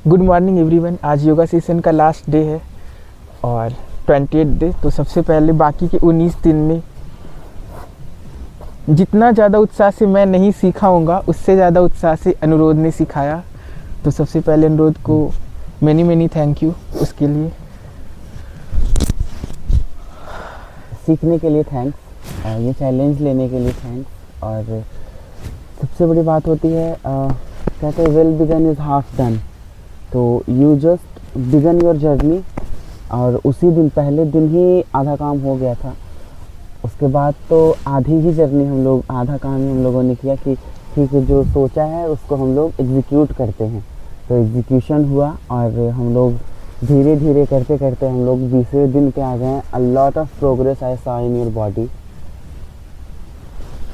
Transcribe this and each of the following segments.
Good morning everyone. आज yoga session का last day है और 28 डे। तो सबसे पहले बाकी के 19 दिन में जितना ज़्यादा उत्साह से मैं नहीं सीखा होगा उससे ज़्यादा उत्साह से अनुरोध ने सिखाया। तो सबसे पहले अनुरोध को मैनी थैंक यू उसके लिए। सीखने के लिए थैंक्स, ये चैलेंज लेने के लिए थैंक्स। और सबसे बड़ी बात होती है कहते हैं well begun is half done. तो you just begun your journey और उसी दिन पहले दिन ही आधा काम हो गया था। उसके बाद तो आधी ही जर्नी आधा काम ही हम लोगों ने किया कि ठीक है जो सोचा है उसको हम लोग एग्जीक्यूट करते हैं। तो एग्जीक्यूशन हुआ और हम लोग धीरे धीरे करते करते हम लोग 20वें दिन पे आ गए। A lot of progress I saw in your body.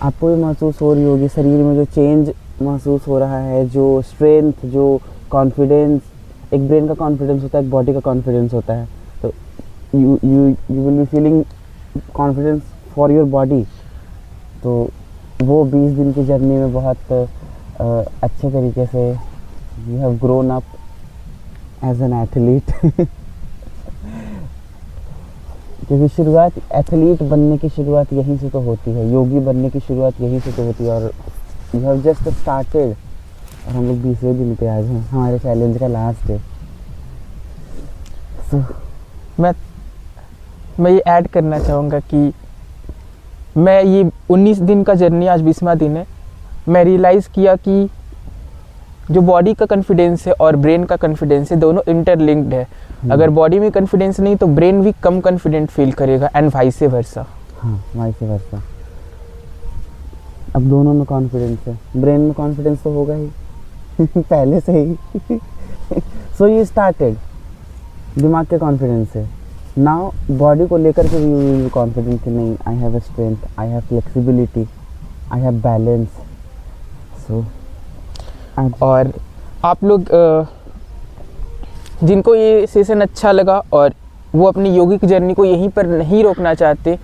आपको भी महसूस हो रही होगी शरीर में जो चेंज महसूस हो रहा है, जो स्ट्रेंथ, जो कॉन्फिडेंस। एक ब्रेन का कॉन्फिडेंस होता है, एक बॉडी का कॉन्फिडेंस होता है। तो you will be feeling confidence for your body. तो वो 20 दिन की जर्नी में बहुत अच्छे तरीके से you have grown up as an athlete. क्योंकि शुरुआत एथलीट बनने की शुरुआत यहीं से तो होती है, योगी बनने की शुरुआत यहीं से तो होती है। और यू हैव जस्ट स्टार्टेड और हम लोग 20वें दिन पे आज हैं, हमारे चैलेंज का लास्ट डे। मैं ये ऐड करना चाहूँगा कि मैं ये 19 दिन का जर्नी, आज 20वां दिन है। मैं रियलाइज़ किया कि जो बॉडी का कॉन्फिडेंस है और ब्रेन का कॉन्फिडेंस है दोनों इंटरलिंक्ड है। अगर बॉडी में कॉन्फिडेंस नहीं तो ब्रेन भी कम कॉन्फिडेंट फील करेगा एंड वाइस वर्सा। हाँ, वाइस वर्सा। अब दोनों में कॉन्फिडेंस है, ब्रेन में कॉन्फिडेंस तो होगा ही पहले से ही। सो यू स्टार्टेड दिमाग के कॉन्फिडेंस से। नाउ बॉडी को लेकर के भी यू कॉन्फिडेंट कि नहीं, I have a strength, I have flexibility, I have balance. So और आप लोग जिनको ये सेशन अच्छा लगा और वो अपनी योगिक जर्नी को यहीं पर नहीं रोकना चाहते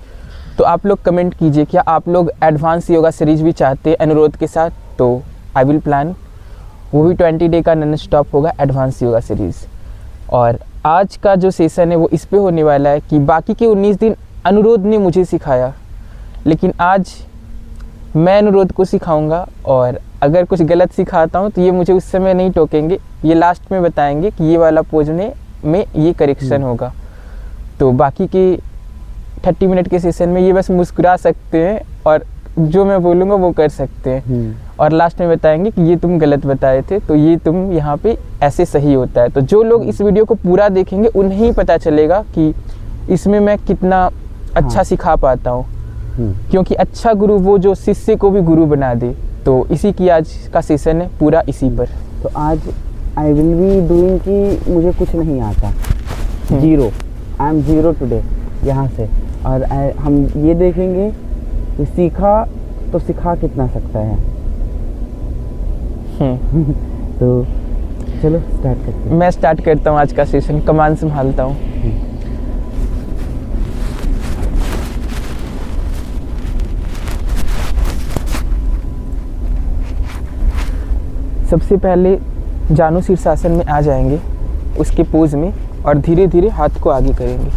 तो आप लोग कमेंट कीजिए क्या आप लोग एडवांस योगा सीरीज भी चाहते हैं अनुरोध के साथ। तो आई विल प्लान, वो भी 20 डे का नॉन स्टॉप होगा एडवांस योगा सीरीज़। और आज का जो सेशन है वो इस पे होने वाला है कि बाकी के 19 दिन अनुरोध ने मुझे सिखाया, लेकिन आज मैं अनुरोध को सिखाऊंगा। और अगर कुछ गलत सिखाता हूँ तो ये मुझे उस समय नहीं टोकेंगे, ये लास्ट में बताएंगे कि ये वाला पोज में ये करेक्शन होगा। तो बाकी के 30 मिनट के सेशन में ये बस मुस्कुरा सकते हैं और जो मैं बोलूँगा वो कर सकते हैं। और लास्ट में बताएंगे कि ये तुम गलत बताए थे, तो ये तुम यहाँ पे ऐसे सही होता है। तो जो लोग इस वीडियो को पूरा देखेंगे उन्हें ही पता चलेगा कि इसमें मैं कितना अच्छा सिखा पाता हूँ। क्योंकि अच्छा गुरु वो जो शिष्य को भी गुरु बना दे। तो इसी की आज का सेशन है पूरा इसी पर। तो आज आई विल बी डूइंग कि मुझे कुछ नहीं आता, zero, I am zero today यहाँ से। और हम ये देखेंगे कि सीखा तो सिखा कितना सकता है। तो चलो स्टार्ट करते हैं। मैं स्टार्ट करता हूँ आज का सेशन, कमान संभालता हूँ। सबसे पहले जानु शीर्षासन में आ जाएंगे उसके पोज में और धीरे धीरे हाथ को आगे करेंगे।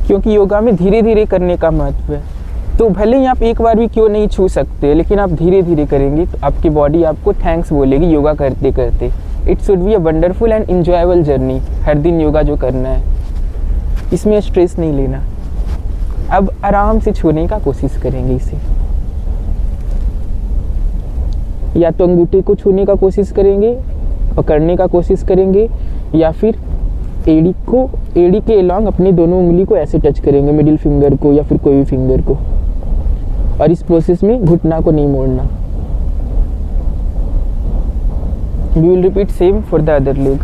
क्योंकि योगा में धीरे धीरे करने का महत्व है। तो भले ही आप एक बार भी क्यों नहीं छू सकते, लेकिन आप धीरे धीरे करेंगे तो आपकी बॉडी आपको थैंक्स बोलेगी योगा करते करते। It should be a wonderful and enjoyable journey. हर दिन योगा जो करना है, इसमें स्ट्रेस नहीं लेना। अब आराम से छूने का कोशिश करेंगे इसे। या तो अंगूठे को छूने का कोशिश करेंगे, पकड़ने का कोशिश करेंगे, या फिर एड़ी के अलॉन्ग अपनी दोनों उंगली को ऐसे टच करेंगे, मिडिल फिंगर को या फिर कोई भी फिंगर को। और इस प्रोसेस में घुटना को नहीं मोड़ना। We will repeat same for the other leg.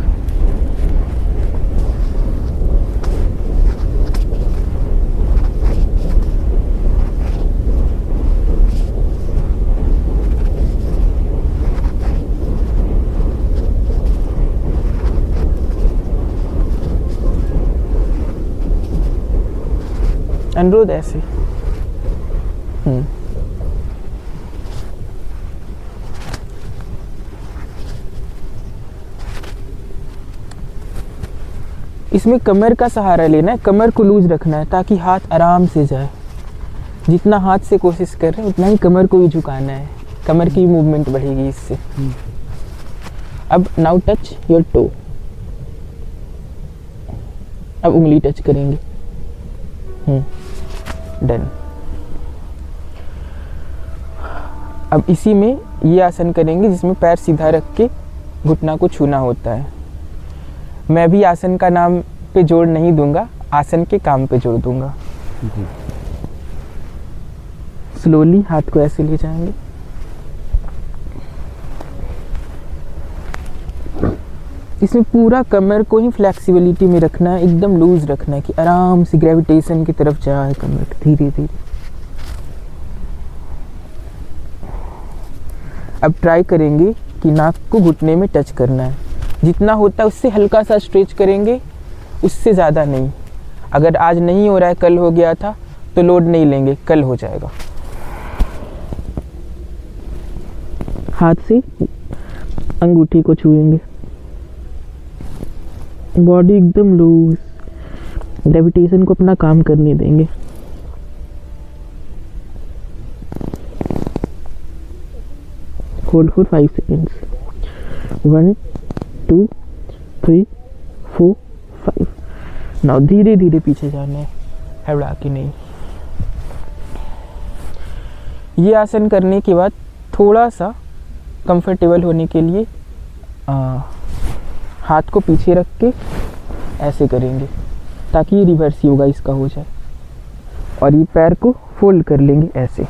अनुरोध ऐसे। इसमें कमर का सहारा लेना है, कमर को लूज रखना है ताकि हाथ आराम से जाए। जितना हाथ से कोशिश कर रहे हैं उतना ही कमर को भी झुकाना है, कमर की मूवमेंट बढ़ेगी इससे। अब नाउ टच योर टो। अब उंगली टच करेंगे। डन। अब इसी में ये आसन करेंगे जिसमें पैर सीधा रख के घुटना को छूना होता है। मैं भी आसन का नाम पे जोड़ नहीं दूंगा, आसन के काम पे जोड़ दूंगा। स्लोली हाथ को ऐसे ले जाएंगे। इसमें पूरा कमर को ही फ्लेक्सिबिलिटी में रखना है, एकदम लूज रखना है कि आराम से ग्रेविटेशन की तरफ जाए कमर धीरे धीरे। अब ट्राई करेंगे कि नाक को घुटने में टच करना है। जितना होता है उससे हल्का सा स्ट्रेच करेंगे, उससे ज़्यादा नहीं। अगर आज नहीं हो रहा है, कल हो गया था, तो लोड नहीं लेंगे, कल हो जाएगा। हाथ से अंगूठी को छुएंगे। बॉडी एकदम लूज, ग्रेविटेशन को अपना काम करने देंगे। Hold for 5 seconds. 1 2 3 4 5। नाउ धीरे धीरे पीछे जाना है, हड़बड़ा के नहीं। ये आसन करने के बाद थोड़ा सा कंफर्टेबल होने के लिए हाथ को पीछे रख के ऐसे करेंगे ताकि ये रिवर्स योगा इसका हो जाए। और ये पैर को फोल्ड कर लेंगे ऐसे।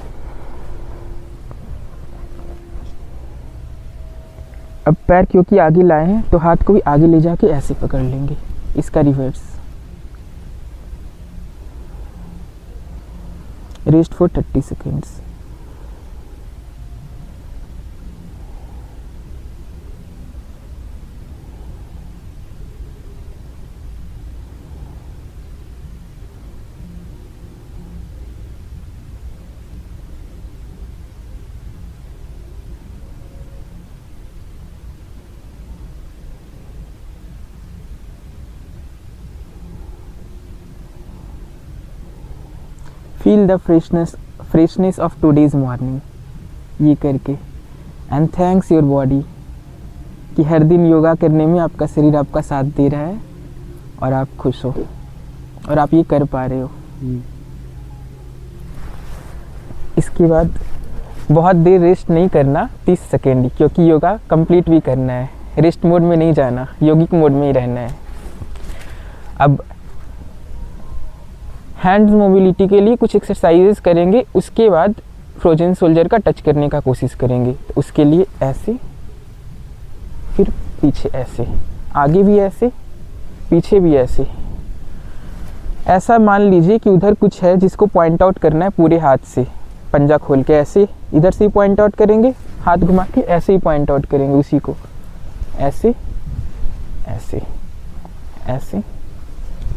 अब पैर क्योंकि आगे लाए हैं तो हाथ को भी आगे ले जाके ऐसे पकड़ लेंगे, इसका reverse. Rest for 30 seconds. Feel the freshness of today's morning. ये करके एंड थैंक्स योर बॉडी कि हर दिन योगा करने में आपका शरीर आपका साथ दे रहा है और आप खुश हो और आप ये कर पा रहे हो। इसके बाद बहुत देर रेस्ट नहीं करना, 30 सेकेंड, क्योंकि योगा कंप्लीट भी करना है। रेस्ट मोड में नहीं जाना, योगिक मोड में ही रहना है। अब हैंड मोबिलिटी के लिए कुछ एक्सरसाइजेस करेंगे, उसके बाद फ्रोजन सोल्जर का टच करने का कोशिश करेंगे। तो उसके लिए ऐसे, फिर पीछे ऐसे, आगे भी ऐसे, पीछे भी ऐसे। ऐसा मान लीजिए कि उधर कुछ है जिसको पॉइंट आउट करना है पूरे हाथ से। पंजा खोल के ऐसे इधर से ही पॉइंट आउट करेंगे, हाथ घुमा के ऐसे ही पॉइंट आउट करेंगे उसी को। ऐसे ऐसे ऐसे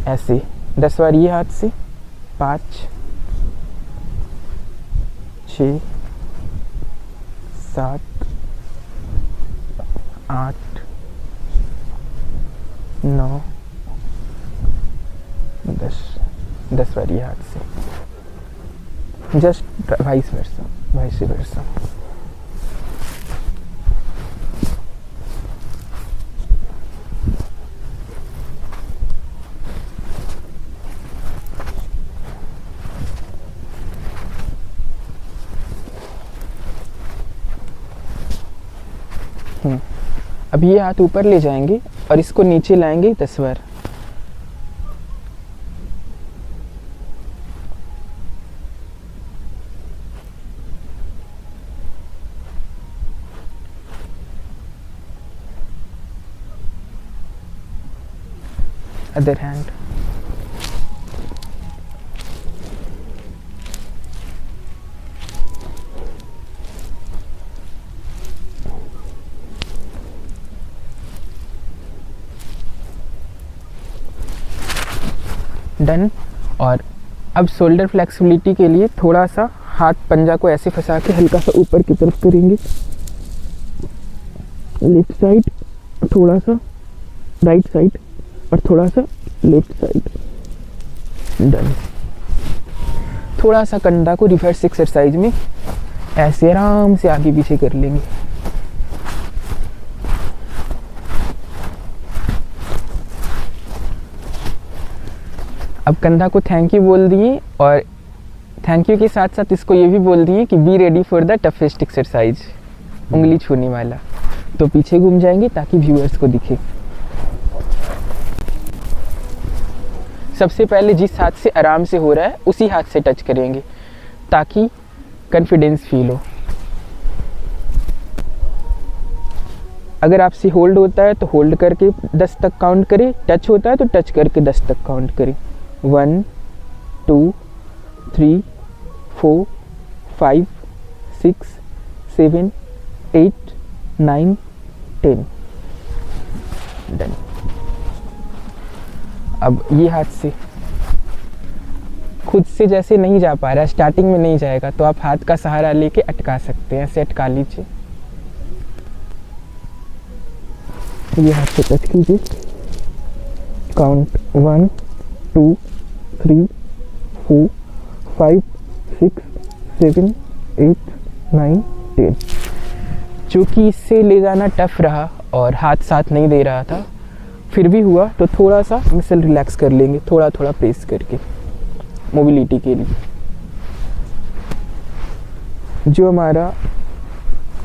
ऐसे 10 बार ये हाथ से। 5 6 7 8 9 10 बार ये हाथ से। Just vice versa. अब ये हाथ ऊपर ले जाएंगे और इसको नीचे लाएंगे 10 बार। Other hand. डन। और अब शोल्डर फ्लेक्सिबिलिटी के लिए थोड़ा सा हाथ पंजा को ऐसे फंसा के हल्का सा ऊपर की तरफ करेंगे, लेफ्ट साइड, थोड़ा सा राइट साइड और थोड़ा सा लेफ्ट साइड। डन। थोड़ा सा कंधा को रिवर्स एक्सरसाइज में ऐसे आराम से आगे पीछे कर लेंगे। अब कंधा को थैंक यू बोल दिए और थैंक यू के साथ साथ इसको ये भी बोल दिए कि be ready for the toughest exercise, उंगली छूने वाला। तो पीछे घूम जाएंगे ताकि व्यूअर्स को दिखे। सबसे पहले जिस हाथ से आराम से हो रहा है उसी हाथ से टच करेंगे ताकि कॉन्फिडेंस फील हो। अगर आपसे होल्ड होता है तो होल्ड करके 10 तक काउंट करें, टच होता है तो टच करके 10 तक काउंट करें। 1 2 3 4 5 6 7 8 9 10। डन। अब ये हाथ से खुद से जैसे नहीं जा पा रहा है, स्टार्टिंग में नहीं जाएगा, तो आप हाथ का सहारा लेके अटका सकते हैं। ऐसे अटका लीजिए, ये हाथ से टच कीजिए। काउंट 1 2 3 4 5 6 7 8 9 10। चूँकि इससे ले जाना टफ रहा और हाथ साथ नहीं दे रहा था, फिर भी हुआ, तो थोड़ा सा मसल रिलैक्स कर लेंगे, थोड़ा थोड़ा प्रेस करके मोबिलिटी के लिए। जो हमारा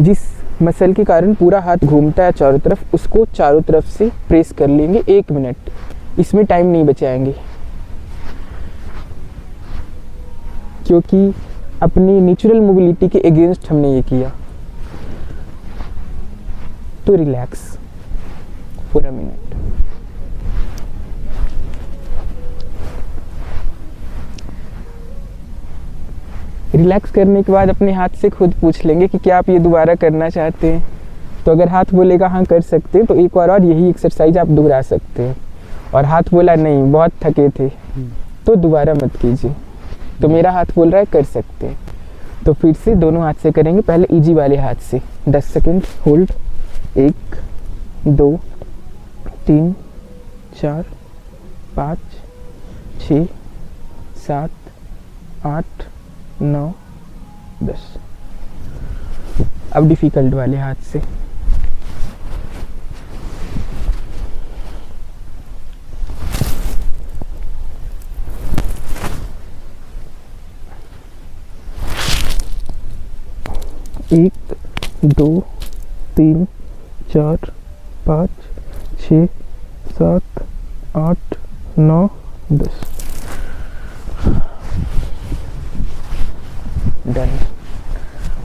जिस मसल के कारण पूरा हाथ घूमता है चारों तरफ, उसको चारों तरफ से प्रेस कर लेंगे 1 मिनट। इसमें टाइम नहीं बचाएंगे क्योंकि अपनी नेचुरल मोबिलिटी के अगेंस्ट हमने ये किया। तो relax for a minute. Relax करने के बाद अपने हाथ से खुद पूछ लेंगे कि क्या आप ये दोबारा करना चाहते हैं। तो अगर हाथ बोलेगा हाँ कर सकते हैं, तो एक और यही एक्सरसाइज आप दोहरा सकते हैं। और हाथ बोला नहीं, बहुत थके थे, तो दोबारा मत कीजिए। तो मेरा हाथ बोल रहा है कर सकते हैं, तो फिर से दोनों हाथ से करेंगे। पहले इजी वाले हाथ से 10 सेकेंड होल्ड। 1 2 3 4 5 6 7 8 9 10। अब डिफिकल्ट वाले हाथ से एक 2 3 4 5 6 7 8 9 10। डन।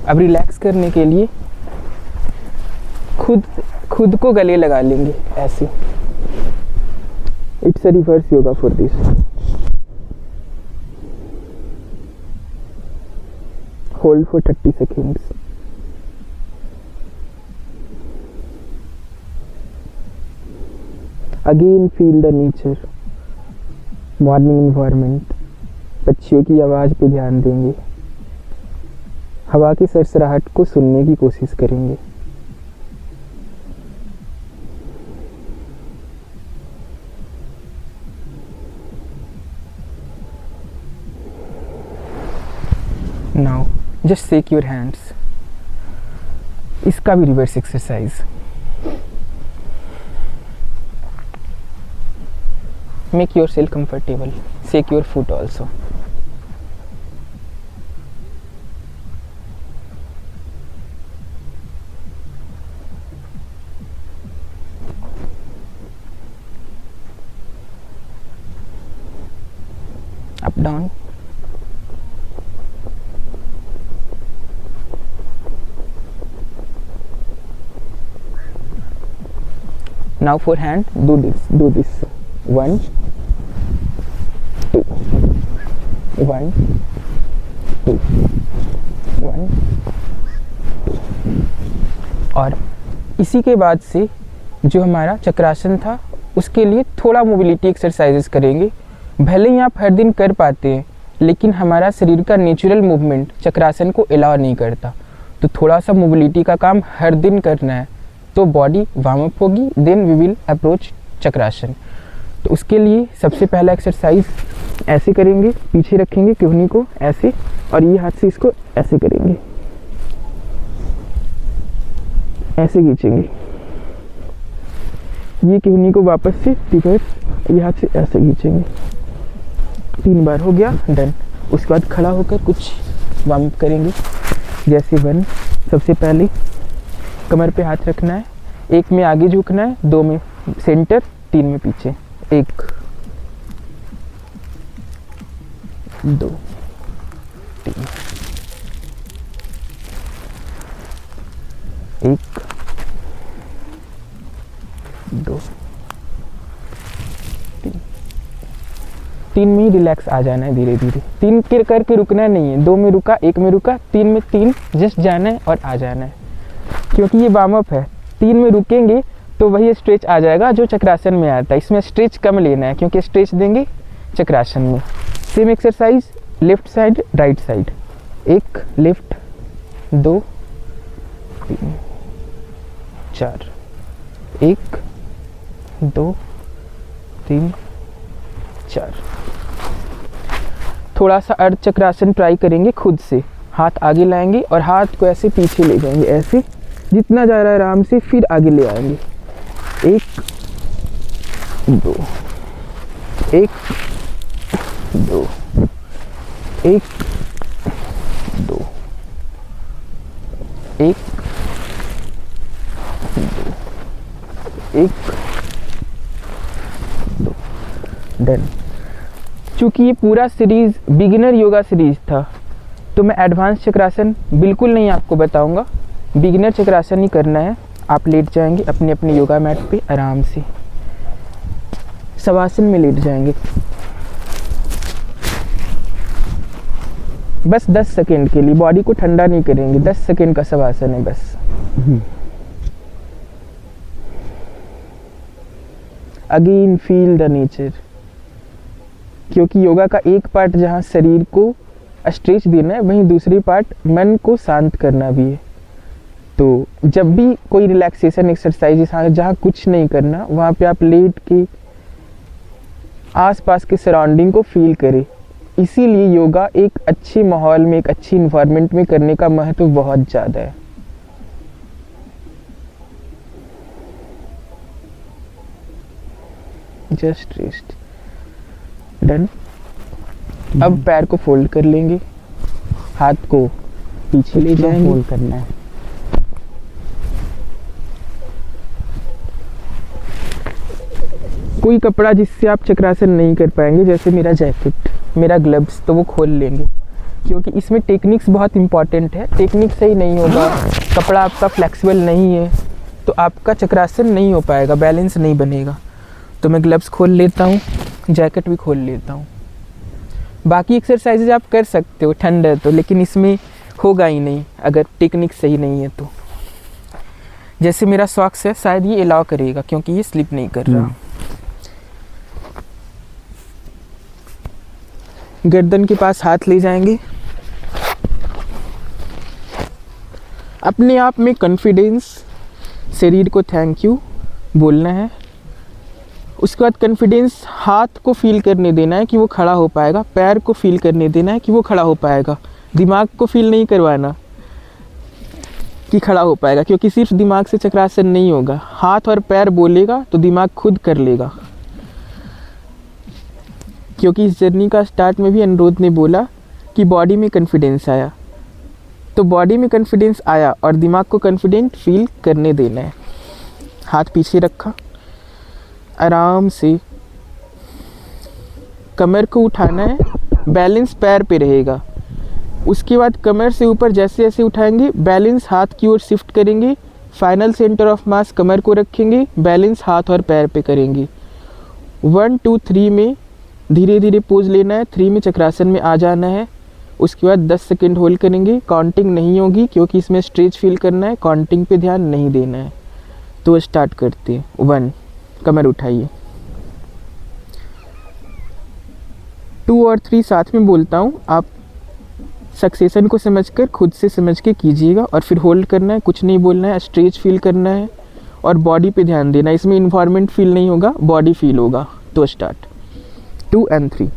अब रिलैक्स करने के लिए खुद को गले लगा लेंगे ऐसे। It's a reverse yoga for this. Hold for 30 seconds. Again feel the nature, morning environment. पक्षियों की आवाज़ पे ध्यान देंगे, हवा की सरसराहट को सुनने की कोशिश करेंगे। Now just shake your hands. इसका भी reverse exercise. Make yourself comfortable. Shake your foot also. Up down. Now for hand, do this. 1 2 1 2 1 2। और इसी के बाद से जो हमारा चक्रासन था उसके लिए थोड़ा मोबिलिटी एक्सरसाइजेस करेंगे। भले ही आप हर दिन कर पाते हैं, लेकिन हमारा शरीर का नेचुरल मूवमेंट चक्रासन को अलाउ नहीं करता। तो थोड़ा सा मोबिलिटी का काम हर दिन करना है, तो बॉडी वार्म अप होगी, देन वी विल अप्रोच चक्रासन। तो उसके लिए सबसे पहला एक्सरसाइज ऐसे करेंगे, पीछे रखेंगे किडनी को ऐसे, और ये हाथ से इसको ऐसे करेंगे, ऐसे खींचेंगे, ये किडनी को वापस से रिवर्स, ये हाथ से ऐसे खींचेंगे। 3 बार हो गया, डन। उसके बाद खड़ा होकर कुछ वार्म अप करेंगे, जैसे 1, सबसे पहले कमर पे हाथ रखना है, 1 में आगे झुकना है, 2 में सेंटर, 3 में पीछे। 1 2 3, 1 2 3। 3 में ही रिलैक्स आ जाना है धीरे धीरे, 3 के करके रुकना नहीं है, 2 में रुका, 1 में रुका, 3 में 3 जस्ट जाना है और आ जाना है, क्योंकि ये वार्म अप है। 3 में रुकेंगे तो वही स्ट्रेच आ जाएगा जो चक्रासन में आता है। इसमें स्ट्रेच कम लेना है, क्योंकि स्ट्रेच देंगे चक्रासन में। Same exercise left side right side, 1 left, 2 3 4, 1 2 3 4। थोड़ा सा अर्ध चक्रासन ट्राई करेंगे खुद से। हाथ आगे लाएंगे और हाथ को ऐसे पीछे ले जाएंगे, ऐसे जितना जा रहा है आराम से, फिर आगे ले आएंगे। 1 2 1 2 1 2 1 2 1 2, डन। चूँकि ये पूरा सीरीज़ बिगिनर योगा सीरीज़ था, तो मैं एडवांस चक्रासन बिल्कुल नहीं आपको बताऊंगा। बिगिनर चक्रासन ही करना है। आप लेट जाएंगे अपने अपने योगा मैट पे आराम से, शवासन में लेट जाएंगे। बस 10 सेकेंड के लिए, बॉडी को ठंडा नहीं करेंगे, 10 सेकेंड का शवासन है बस। अगेन फील द नेचर, क्योंकि योगा का एक पार्ट जहाँ शरीर को स्ट्रेच देना है, वहीं दूसरी पार्ट मन को शांत करना भी है। तो जब भी कोई रिलैक्सेशन एक्सरसाइज जहाँ कुछ नहीं करना, वहाँ पे आप लेट के आसपास के सराउंडिंग को फील करें। इसीलिए योगा एक अच्छे माहौल में, एक अच्छी इन्वायरमेंट में करने का महत्व बहुत ज़्यादा है। Just rest, done. अब पैर को फोल्ड कर लेंगे, हाथ को पीछे ले जाएंगे, फोल्ड करना है। कोई कपड़ा जिससे आप चक्रासन नहीं कर पाएंगे, जैसे मेरा जैकेट, मेरा ग्लव्स, तो वो खोल लेंगे, क्योंकि इसमें टेक्निक्स बहुत इंपॉर्टेंट है। टेक्निक सही नहीं होगा, कपड़ा आपका फ्लेक्सिबल नहीं है, तो आपका चक्रासन नहीं हो पाएगा, बैलेंस नहीं बनेगा। तो मैं ग्लव्स खोल लेता हूँ, जैकेट भी खोल लेता हूँ। बाकी एक्सरसाइजेज आप कर सकते हो ठंड है तो, लेकिन इसमें होगा ही नहीं अगर टेक्निक सही नहीं है तो। जैसे मेरा सॉक्स है, शायद ये अलाउ करेगा क्योंकि ये स्लिप नहीं कर रहा। गर्दन के पास हाथ ले जाएंगे, अपने आप में कॉन्फिडेंस, शरीर को थैंक यू बोलना है। उसके बाद कॉन्फिडेंस, हाथ को फील करने देना है कि वो खड़ा हो पाएगा, पैर को फील करने देना है कि वो खड़ा हो पाएगा, दिमाग को फील नहीं करवाना कि खड़ा हो पाएगा, क्योंकि सिर्फ दिमाग से चक्रासन नहीं होगा। हाथ और पैर बोलेगा तो दिमाग खुद कर लेगा। क्योंकि इस जर्नी का स्टार्ट में भी अनुरोध ने बोला कि बॉडी में कॉन्फिडेंस आया, तो बॉडी में कॉन्फिडेंस आया और दिमाग को कॉन्फिडेंट फील करने देना है। हाथ पीछे रखा, आराम से कमर को उठाना है, बैलेंस पैर पे रहेगा। उसके बाद कमर से ऊपर जैसे जैसे उठाएंगे, बैलेंस हाथ की ओर शिफ्ट करेंगे, फाइनल सेंटर ऑफ मास कमर को रखेंगे, बैलेंस हाथ और पैर पे करेंगे। 1 2 3 में धीरे धीरे पोज लेना है, 3 में चक्रासन में आ जाना है। उसके बाद 10 सेकेंड होल्ड करेंगे, काउंटिंग नहीं होगी क्योंकि इसमें स्ट्रेच फील करना है, काउंटिंग पे ध्यान नहीं देना है। तो स्टार्ट करते हैं। 1, कमर उठाइए, 2 और 3 साथ में बोलता हूँ, आप सक्सेशन को समझकर खुद से समझ के कीजिएगा और फिर होल्ड करना है, कुछ नहीं बोलना है, स्ट्रेच फील करना है और बॉडी पे ध्यान देना है। इसमें इन्वायरमेंट फील नहीं होगा, बॉडी फील होगा। तो स्टार्ट 2 and 3।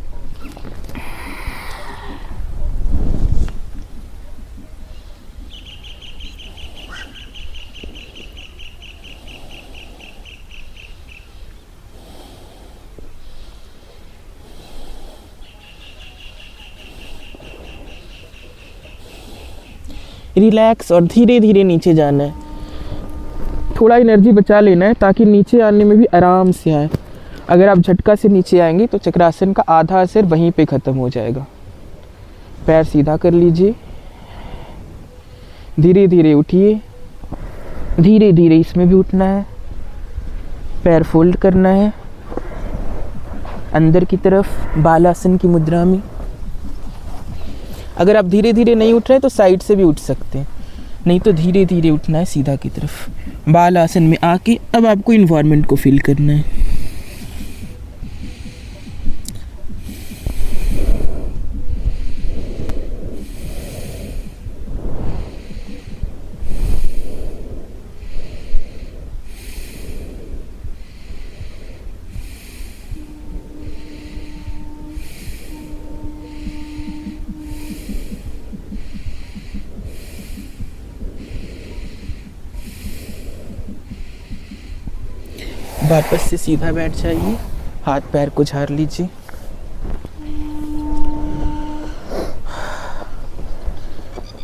रिलैक्स और धीरे धीरे नीचे जाना है। थोड़ा एनर्जी बचा लेना है ताकि नीचे आने में भी आराम से आए। अगर आप झटका से नीचे आएंगे तो चक्रासन का आधा असर वहीं पे ख़त्म हो जाएगा। पैर सीधा कर लीजिए, धीरे धीरे उठिए, धीरे धीरे इसमें भी उठना है। पैर फोल्ड करना है अंदर की तरफ बालासन की मुद्रा में। अगर आप धीरे धीरे नहीं उठ रहे तो साइड से भी उठ सकते हैं, नहीं तो धीरे धीरे उठना है सीधा की तरफ। बाल आसन में आके अब आपको इन्वायरमेंट को फील करना है। वापस से सीधा बैठ जाइए, हाथ पैर को झाड़ लीजिए।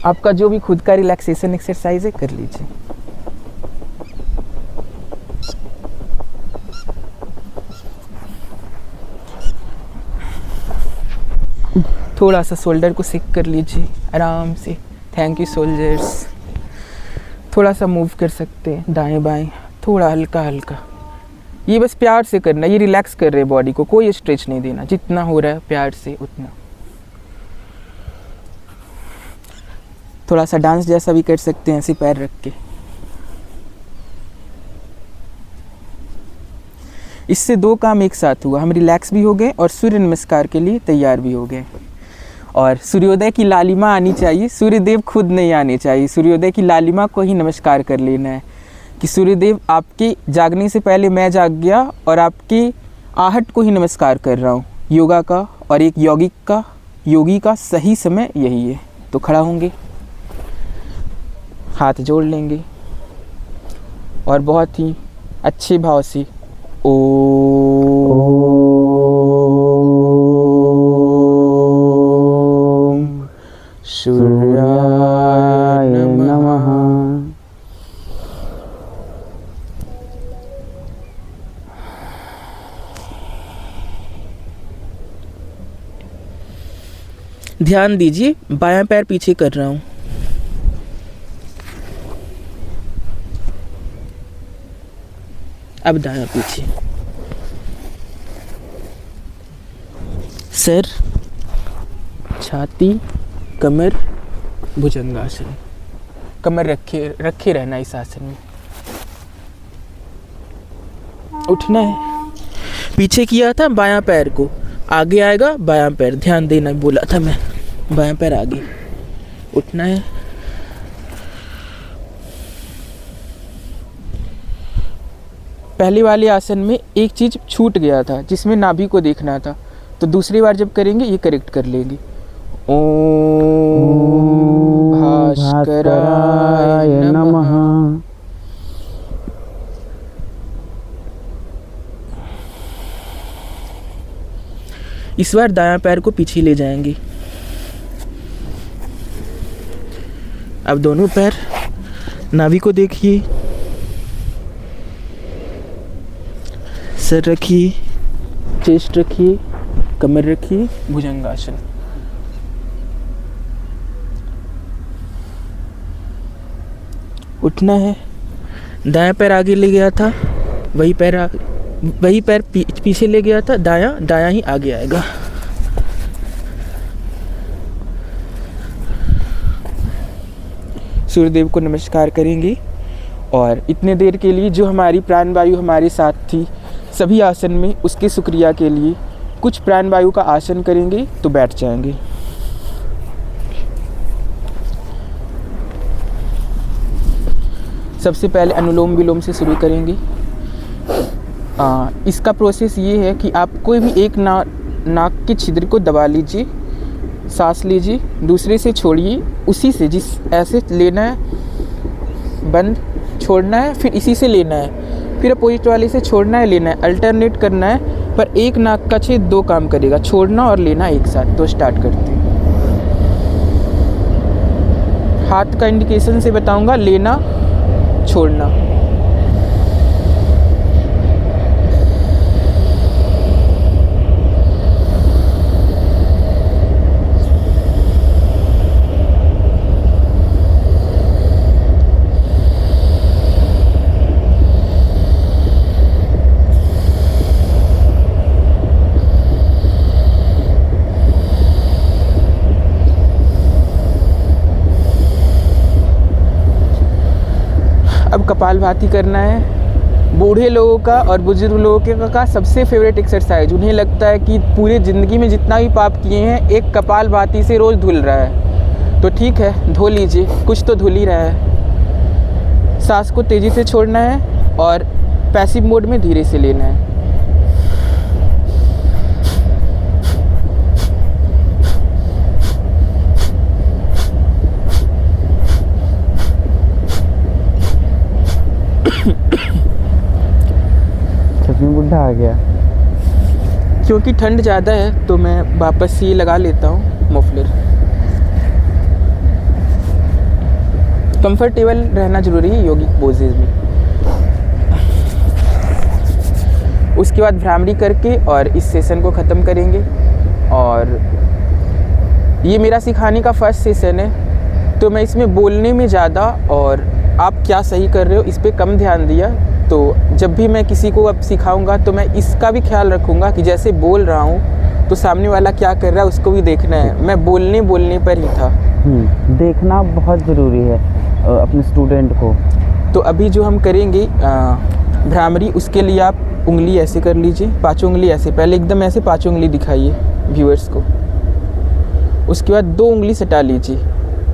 आपका जो भी खुद का रिलैक्सेशन एक्सरसाइज है कर लीजिए। थोड़ा सा शोल्डर को सिक कर लीजिए आराम से। Thank you soldiers. थोड़ा सा मूव कर सकते हैं दाएं बाएं, थोड़ा हल्का हल्का। ये बस प्यार से करना, ये रिलैक्स कर रहे हैं बॉडी को, कोई स्ट्रेच नहीं देना, जितना हो रहा है प्यार से उतना। थोड़ा सा डांस जैसा भी कर सकते हैं ऐसे पैर रख के। इससे 2 काम एक साथ हुआ, हम रिलैक्स भी हो गए और सूर्य नमस्कार के लिए तैयार भी हो गए। और सूर्योदय की लालिमा आनी चाहिए, सूर्यदेव खुद नहीं आने चाहिए। सूर्योदय की लालिमा को ही नमस्कार कर लेना है कि सूर्यदेव आपके जागने से पहले मैं जाग गया और आपके आहट को ही नमस्कार कर रहा हूँ। योगा का और एक योगी का सही समय यही है। तो खड़ा होंगे, हाथ जोड़ लेंगे और बहुत ही अच्छे भाव से ओम सूर्याय नमः। ध्यान दीजिए, बायां पैर पीछे कर रहा हूं। अब दायां पीछे। सर, छाती, कमर, भुजंगासन। कमर रखे रहना इस आसन में। उठना है। पीछे किया था बायां पैर को, आगे आएगा बायां पैर। ध्यान देना, बोला था मैं, बायां पैर आगे। उठना है। पहले वाले आसन में एक चीज छूट गया था जिसमें नाभि को देखना था, तो दूसरी बार जब करेंगे ये करेक्ट कर लेंगे। ओम भास्कराय नमः। इस बार दायां पैर को पीछे ले जाएंगे। अब दोनों पैर, नाभि को देखिए, सर रखिए, चेस्ट रखिए, कमर रखिए, भुजंगासन। उठना है। दायां पैर आगे ले गया था, वही पैर पीछे ले गया था, दायां ही आगे आएगा। सूर्यदेव को नमस्कार करेंगे और इतने देर के लिए जो हमारी प्राण वायु हमारे साथ थी सभी आसन में, उसके शुक्रिया के लिए कुछ प्राणवायु का आसन करेंगे तो बैठ जाएंगे। सबसे पहले अनुलोम विलोम से शुरू करेंगे। इसका प्रोसेस ये है कि आप कोई भी एक नाक के छिद्र को दबा लीजिए, सांस लीजिए, दूसरे से छोड़िए, उसी से जिस ऐसे लेना है, बंद, छोड़ना है, फिर इसी से लेना है, फिर अपोजिट वाले से छोड़ना है, लेना है, अल्टरनेट करना है। पर एक नाक का छेद 2 काम करेगा, छोड़ना और लेना एक साथ। तो स्टार्ट करते हैं। हाथ का इंडिकेशन से बताऊंगा, लेना, छोड़ना। अब कपालभाति करना है। बूढ़े लोगों का और बुजुर्ग लोगों का सबसे फेवरेट एक्सरसाइज। उन्हें लगता है कि पूरे ज़िंदगी में जितना भी पाप किए हैं एक कपालभाति से रोज़ धुल रहा है। तो ठीक है, धो लीजिए, कुछ तो धुल ही रहा है। सांस को तेज़ी से छोड़ना है और पैसिव मोड में धीरे से लेना है। बुढ़ा आ गया। क्योंकि ठंड ज़्यादा है तो मैं वापस से ये लगा लेता हूँ मफलर। कंफर्टेबल रहना ज़रूरी है योगिक पोजेज में। उसके बाद भ्रामरी करके और इस सेशन को ख़त्म करेंगे। और ये मेरा सिखाने का फर्स्ट सेशन है, तो मैं इसमें बोलने में ज़्यादा और आप क्या सही कर रहे हो इस पर कम ध्यान दिया। तो जब भी मैं किसी को अब सिखाऊंगा तो मैं इसका भी ख्याल रखूंगा कि जैसे बोल रहा हूँ तो सामने वाला क्या कर रहा है उसको भी देखना है। मैं बोलने पर ही था। देखना बहुत ज़रूरी है अपने स्टूडेंट को। तो अभी जो हम करेंगे भ्रामरी, उसके लिए आप उंगली ऐसे कर लीजिए, 5 उंगली ऐसे, पहले एकदम ऐसे 5 उंगली दिखाइए व्यूअर्स को। उसके बाद 2 उंगली सटा लीजिए,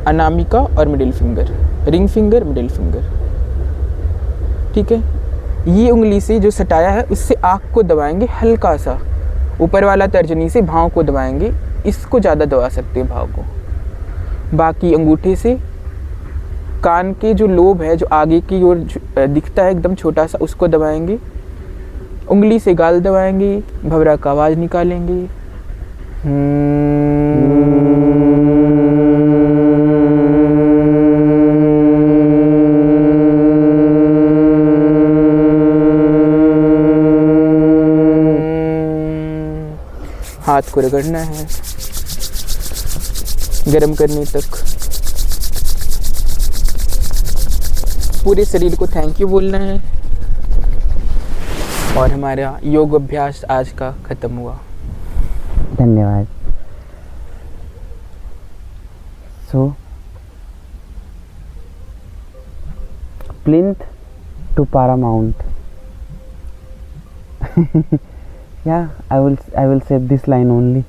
अनामिका और middle finger, ring finger, middle finger. ठीक है, ये उंगली से जो सटाया है उससे आँख को दबाएंगे हल्का सा, ऊपर वाला तर्जनी से भाव को दबाएंगे। इसको ज़्यादा दबा सकते हैं भाव को। बाकी अंगूठे से कान के जो लोब है जो आगे की ओर दिखता है एकदम छोटा सा, उसको दबाएंगे। उंगली से गाल दबाएंगे, भंवरा का आवाज़ निकालेंगे। हाथ को रगड़ना है गरम करने तक। पूरे शरीर को थैंक यू बोलना है। और हमारा योग अभ्यास आज का ख़त्म हुआ। धन्यवाद। सो Plinth to Paramount. Yeah, I will say this line only.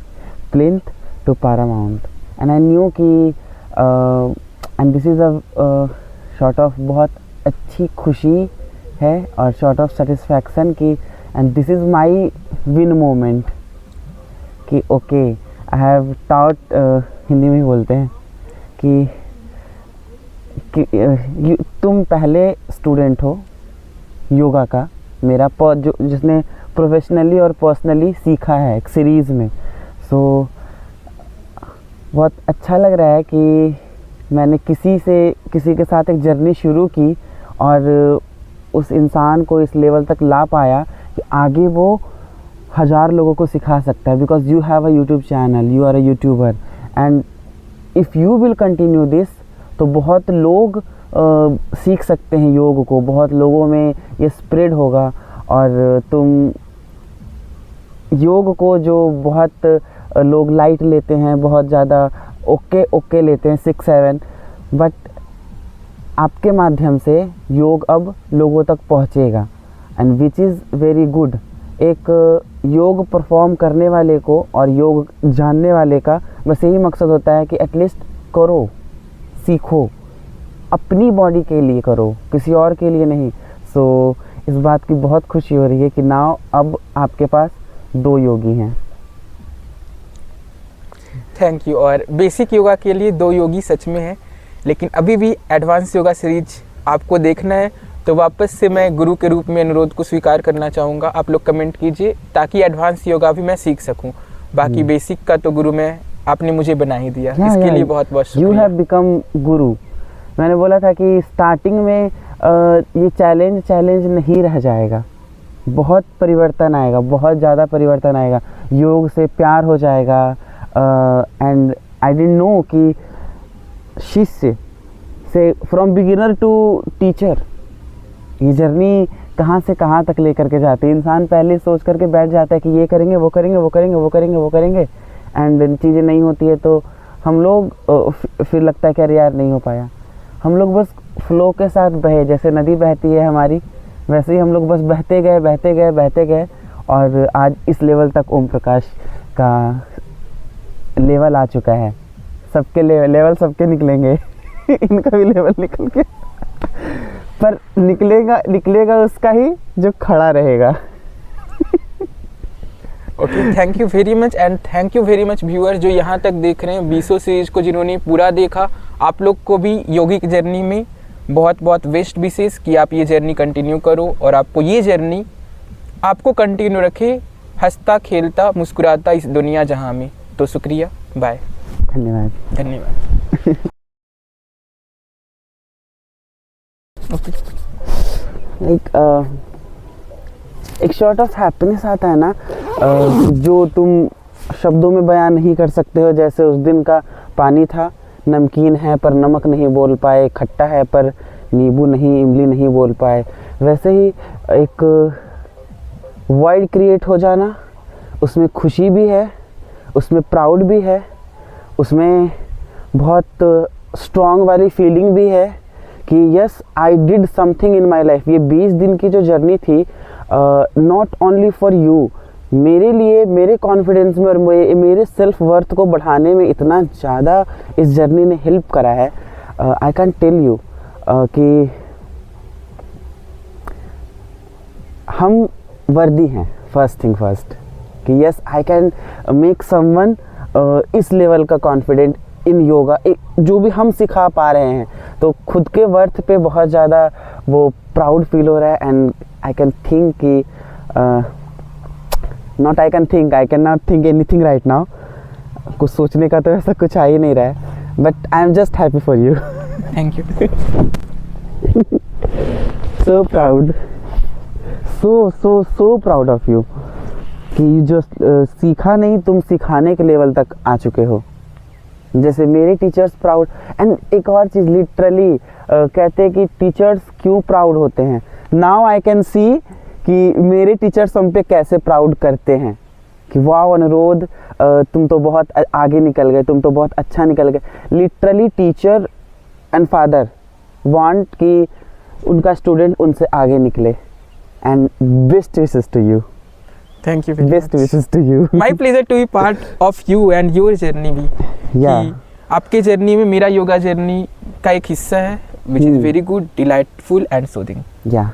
Plinth to Paramount. And I knew कि and this is a sort of बहुत अच्छी खुशी है और sort of satisfaction कि and this is my win moment कि okay I have taught Hindi में ही बोलते हैं कि तुम पहले स्टूडेंट हो योगा का मेरा जो जिसने प्रोफेशनली और पर्सनली सीखा है एक सीरीज़ में। सो बहुत अच्छा लग रहा है कि मैंने किसी के साथ एक जर्नी शुरू की और उस इंसान को इस लेवल तक ला पाया कि आगे वो 1000 लोगों को सिखा सकता है। Because you have a YouTube channel, you are a YouTuber and if you will continue this तो बहुत लोग सीख सकते हैं योग को, बहुत लोगों में ये स्प्रेड होगा। और तुम योग को जो बहुत लोग लाइट लेते हैं, बहुत ज़्यादा ओके लेते हैं 6-7, बट आपके माध्यम से योग अब लोगों तक पहुँचेगा and which is very good. एक योग परफॉर्म करने वाले को और योग जानने वाले का बस यही मकसद होता है कि एटलीस्ट करो, सीखो, अपनी बॉडी के लिए करो, किसी और के लिए नहीं। सो इस बात की बहुत खुशी हो रही है कि नाउ अब आपके पास 2 योगी हैं। Thank you. और बेसिक योगा के लिए 2 योगी सच में है, लेकिन अभी भी एडवांस योगा सीरीज आपको देखना है तो वापस से मैं गुरु के रूप में अनुरोध को स्वीकार करना चाहूँगा। आप लोग कमेंट कीजिए ताकि एडवांस योगा भी मैं सीख सकूँ। बाकी बेसिक का तो गुरु में आपने मुझे बना ही दिया, इसके लिए बहुत बहुत यू शुक्रिया। हैव बिकम गुरु। मैंने बोला था कि स्टार्टिंग में ये चैलेंज नहीं रह जाएगा, बहुत परिवर्तन आएगा, बहुत ज़्यादा परिवर्तन आएगा, योग से प्यार हो जाएगा। एंड आई डिडंट नो कि शिष्य से फ्रॉम बिगिनर टू टीचर ये जर्नी कहाँ से कहाँ तक लेकर के जाती है। इंसान पहले सोच करके बैठ जाता है कि ये करेंगे, वो करेंगे, वो करेंगे, वो करेंगे, वो करेंगे, एंड चीज़ें नहीं होती है तो हम लोग फिर लगता है कि अरे यार नहीं हो पाया। हम लोग बस फ्लो के साथ बहे, जैसे नदी बहती है हमारी, वैसे ही हम लोग बस बहते गए, बहते गए, बहते गए, और आज इस लेवल तक ओम प्रकाश का लेवल आ चुका है। सबके लेवल सबके निकलेंगे इनका भी लेवल निकल के पर निकलेगा उसका ही जो खड़ा रहेगा। Okay, thank you very much and thank you very much viewers जो यहाँ तक देख रहे हैं। 20 सीरीज को जिन्होंने पूरा देखा, आप लोग को भी योगिक जर्नी में बहुत बहुत बेस्ट विशेष कि आप ये जर्नी कंटिन्यू करो और आपको ये जर्नी आपको कंटिन्यू रखे, हंसता खेलता मुस्कुराता इस दुनिया जहाँ में। तो शुक्रिया, बाय, धन्यवाद। धन्यवाद। एक शॉट ऑफ हैप्पीनेस आता है ना, जो तुम शब्दों में बयान नहीं कर सकते हो। जैसे उस दिन का पानी था, नमकीन है पर नमक नहीं बोल पाए, खट्टा है पर नींबू नहीं, इमली नहीं बोल पाए। वैसे ही एक वाइड क्रिएट हो जाना, उसमें खुशी भी है, उसमें प्राउड भी है, उसमें बहुत स्ट्रॉन्ग वाली फीलिंग भी है कि yes I did something in my life. ये 20 दिन की जो जर्नी थी, नॉट ओनली फॉर यू, मेरे लिए, मेरे कॉन्फिडेंस में और मेरे सेल्फ वर्थ को बढ़ाने में इतना ज़्यादा इस जर्नी ने हेल्प करा है। आई कैन टेल यू कि हम वर्दी हैं, फर्स्ट थिंग फर्स्ट, कि yes I can make someone इस लेवल का कॉन्फिडेंट इन योगा, जो भी हम सिखा पा रहे हैं। तो खुद के वर्थ पे बहुत ज़्यादा वो प्राउड फील हो रहा है। एंड आई कैन थिंक कि I can not think anything right now. कुछ सोचने का तो ऐसा कुछ आ ही नहीं रहा है, but I am just happy for you. Thank you. So proud, so proud of you कि जो सीखा नहीं, तुम सिखाने के लेवल तक आ चुके हो। जैसे मेरे टीचर्स प्राउड। एंड एक और चीज़, लिटरली कहते हैं कि टीचर्स क्यों प्राउड होते हैं। नाउ आई कैन सी कि मेरे टीचर्स हम पे कैसे प्राउड करते हैं कि वाह अनुरोध, तुम तो बहुत आगे निकल गए, तुम तो बहुत अच्छा निकल गए। Literally teacher and father want कि उनका स्टूडेंट उनसे आगे निकले। And best wishes to you. Thank you, best wishes to you. My pleasure to be part of you and your journey भी। Yeah. कि आपके जर्नी में मेरा योगा जर्नी का एक हिस्सा है, which is very good, delightful and soothing. Yeah.